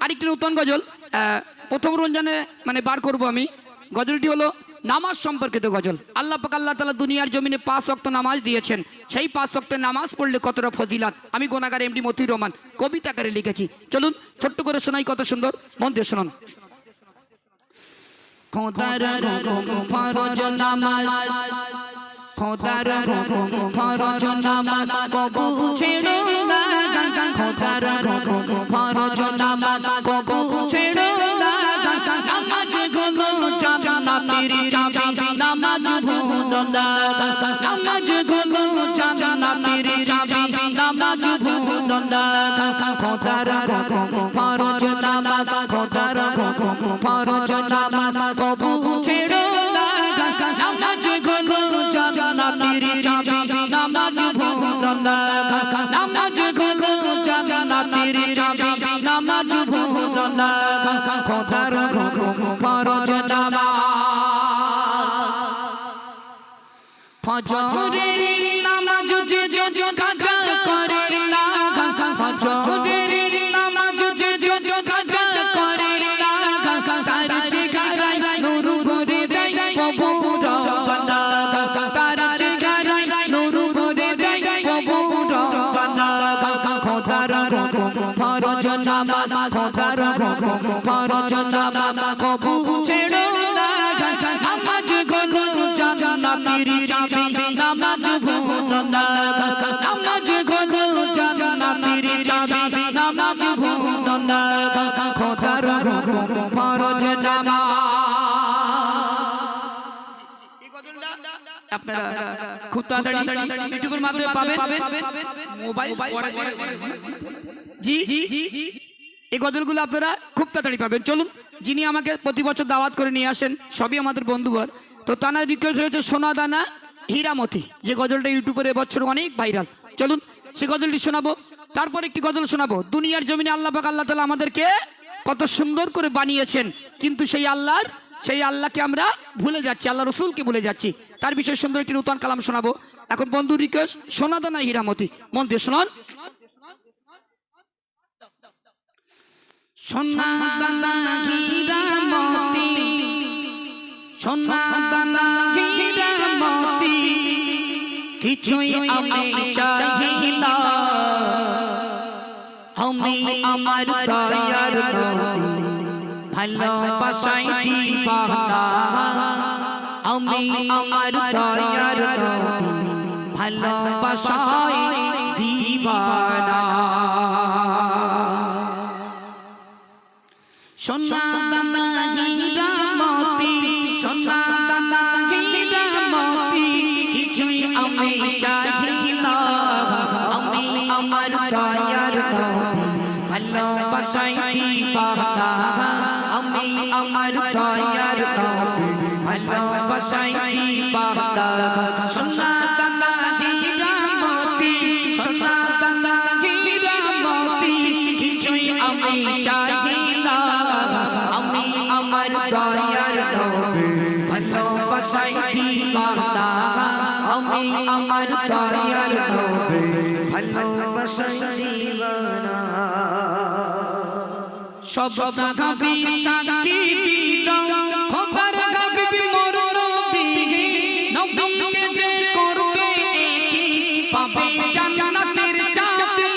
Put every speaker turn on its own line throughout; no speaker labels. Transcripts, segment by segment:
আরেকটি নতুন গজল প্রথম রমজানে মানে বার করব আমি। গজলটি হলো নামাজ সম্পর্কিত গজল। আল্লাহ পাক আল্লাহ তাআলা দুনিয়ার জমিনে 5 ওয়াক্ত নামাজ দিয়েছেন। সেই 5 ওয়াক্তের নামাজ পড়লে কতটা ফজিলাত আমি গুনাহগার এমডি মতিউর রহমান কবিতা আকারে লিখেছি। চলুন ছোট্ট করে শোনাই, কত সুন্দর, মন দিয়ে শুনুন। খোদার ফরজ নামাজ, খোদার ফরজ নামাজ কবু ছেড়ো না, খোদার ফরজ নামাজ কবু ছেড়ো না। নামাজ হলো জান্নাতের চাবি, নামাজ ভুলো না। নামাজ হলো জান্নাতের চাবি, নামাজ ভুলো না। খোদার ফরজ নামাজ, খোদার ফরজ নামাজ কবু ছেড়ো না। নামাজ হলো জান্নাতের চাবি, নামাজ ভুলো না। নামাজ হলো জান্নাতের চাবি, নামাজ ভুলো না। খোদার ফরজ নামাজ, ফজরের নামাজ যে কাজা করে না, ফজরের নামাজ যে কাজা করে না। তার চেহারায় নূর ভরে দেয় প্রভু রব্বানা, তার চেহারায় নূর ভরে দেয় প্রভু রব্বানা। খোদার ফরজ নামাজ, খোদার ফরজ নামাজ কবু ছেড়ো না। নামাজ হলো জান্নাতের চাবি, নামাজ ভুলো না। নামাজ হলো জান্নাতের চাবি, নামাজ ভুলো না। খোদার ফরজ নামাজ। আপনারা খুব তাড়াতাড়ি ইউটিউবের মাধ্যমে পাবেন। মোবাইল জি এই গজলগুলো আপনারা খুব তাড়াতাড়ি পাবেন। চলুন, যিনি আমাকে প্রতি বছর দাওয়াত করে নিয়ে আসেন সবই আমাদের বন্ধুবর, তো তানার রিকোয়েস্ট হয়েছে সোনা দানা হীরামতি, যে গজলটা ইউটিউবের এবছর অনেক ভাইরাল। চলুন সে গজলটি শোনাবো। তারপর একটি গজল শোনাবো। দুনিয়ার জমিনে আল্লাহ পাক আল্লাহ তাআলা আমাদেরকে কত সুন্দর করে বানিয়েছেন, কিন্তু সেই আল্লাহকে আমরা ভুলে যাচ্ছি, আল্লাহ রসুলকে ভুলে যাচ্ছি। তার বিষয়ে সুন্দর একটি নতুন কালাম শোনাবো। এখন বন্ধুর রিকোয়েস্ট সোনা দানা হীরামতি, মন দিয়ে শুনুন। সোনা দানা হীরামতি, সোনা দানা হীরামতি কিছুই আমি চাহি না। আমি আমার দয়ার নবী ভালোবাসাই দিবানা। আমি আমার দয়ার নবী ভালোবাসাই দিবানা। সোনা দানা হীরামতি, সোনা দানা হীরামতি কিছুই আমি চাহি না। আমি আমার দয়ার নবী ভালোবাসাই দিবানা। আমি আমার দয়ার নবী ভালোবাসাই দিবানা। সোনা দানা হীরামতি, সোনা দানা হীরামতি কিছুই আমি চাহি না। আমি আমার দয়ার নবী ভালোবাসাই দিবানা। আমি আমার দয়ার নবী ভালোবাসাই দিবানা। সব সাহাবী সাক্ষী দিল খোদার হাবিব মোর নবী, নবীকে যে করবে একই পাবে জান্নাতের চাবি,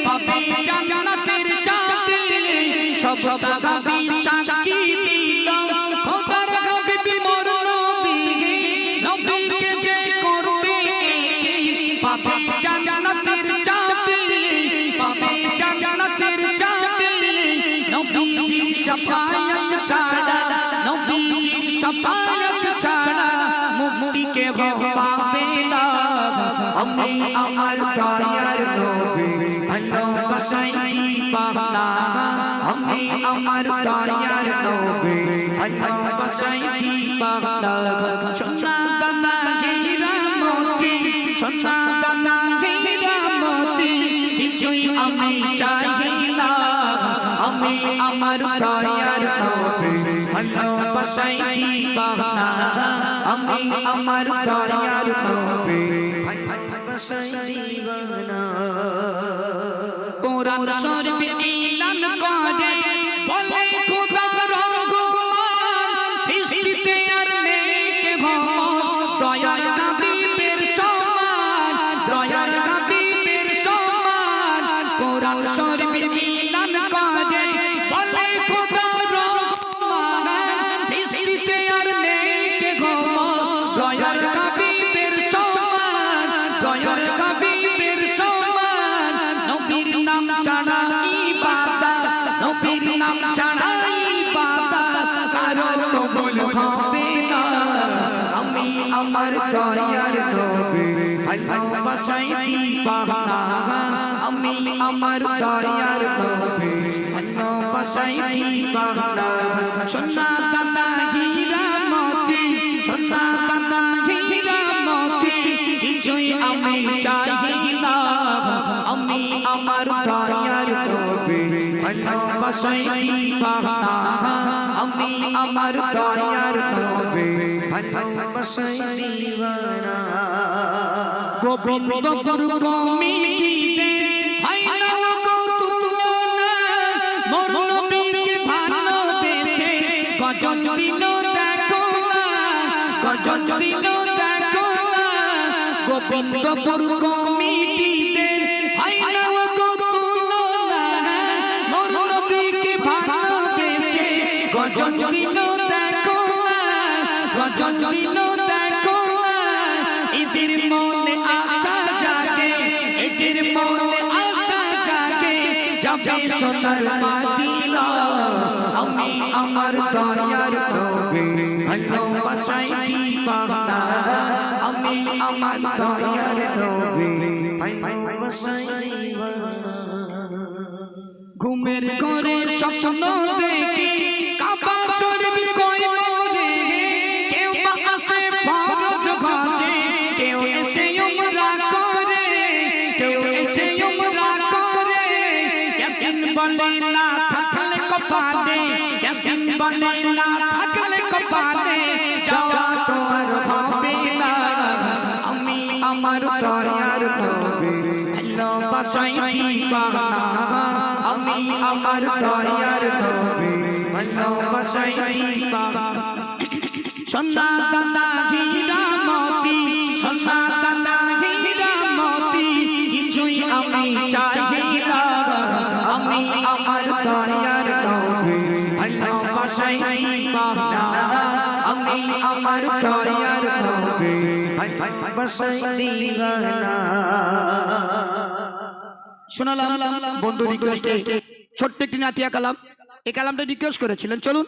পাবে জান্নাতের চাবি। সব সাহাবী সাক্ষী দিল খোদার হাবিব মোর নবী, নবীকে যে করবে একই পাবে জান্নাতের চাবি, পাবে জান্নাতের চাবি। নবীজির শাফায়াত ছাড়া, নবীজির শাফায়াত ছাড়া মুক্তি কেহ পাবে না। আমি আমার দয়ার নবী ভালোবাসাই দিবানা। আমি আমার দয়ার নবী ভালোবাসাই দিবানা। সোনা দানা হীরামতি, সোনা দানা হীরামতি কিছুই আমি চাহি না। আমি আমার দয়ার নবী ভালোবাসাই দিবানা। আমি আমার দয়ার নবী ভালোবাসাই দিবানা। কোরআন শরীফ এলান করে আমার দয়ার নবী ভালোবাসাই দিবানা আমি আমার দয়ার নবী ভালোবাসাই দিবানা সোনা দানা হীরা মতি সোনা দানা হীরা মতি কিছুই আমি চাই না আমি আমার দয়ার নবী ভালোবাসাই দিবানা আমি আমার দয়ার নবী ভালোবাসাই দিবানা গোবিন্দপুর কমিটিতে হয় না গো তুলনা মোর নবীকে ভালোবেসে গজল দিল দেখো না গজল দিল দেখো না গোবিন্দপুর কমিটিতে হয় না গো তুলনা মোর নবীকে ভালোবেসে গজল দিল দেখো না গজল দিল দেখো না এদের মনে আশা জাগে এদের মনে আশা জাগে যাবে সোনার মাদিনা আমি আমার দয়ার নবী ভালোবাসাই দিবানা আমি আমার দয়ার নবী ভালোবাসাই দিবানা ঘুমের ঘরে স্বপ্ন দেখি কাবা শরীফ কই মোরে কেউ বা আসে ফরজ গাজে কেউ এসে উমরা করে কেউ এসে উমরা করে ইয়াসিন বলে না থাকলে কপালে ইয়াসিন বলে না থাকলে কপালে যাওয়া তো আর হবে না আমি আমার দয়ার নবী ভালোবাসাই দিবানা আমি আমার দয়ার নবী ভালোবাসাই দিবানা সোনা দানা হীরা মতি সোনা দানা হীরা মতি কিছুই আমি চাই না আমি আমার দয়ার নবী ভালোবাসাই দিবানা আমি আমার দয়ার নবী ভালোবাসাই দিবানা শোনালাম বন্ধু রিকোয়েস্টে ছোট্ট একটি নাতিয়া কালাম এই কালামটা রিকোয়েস্ট করেছিলেন চলুন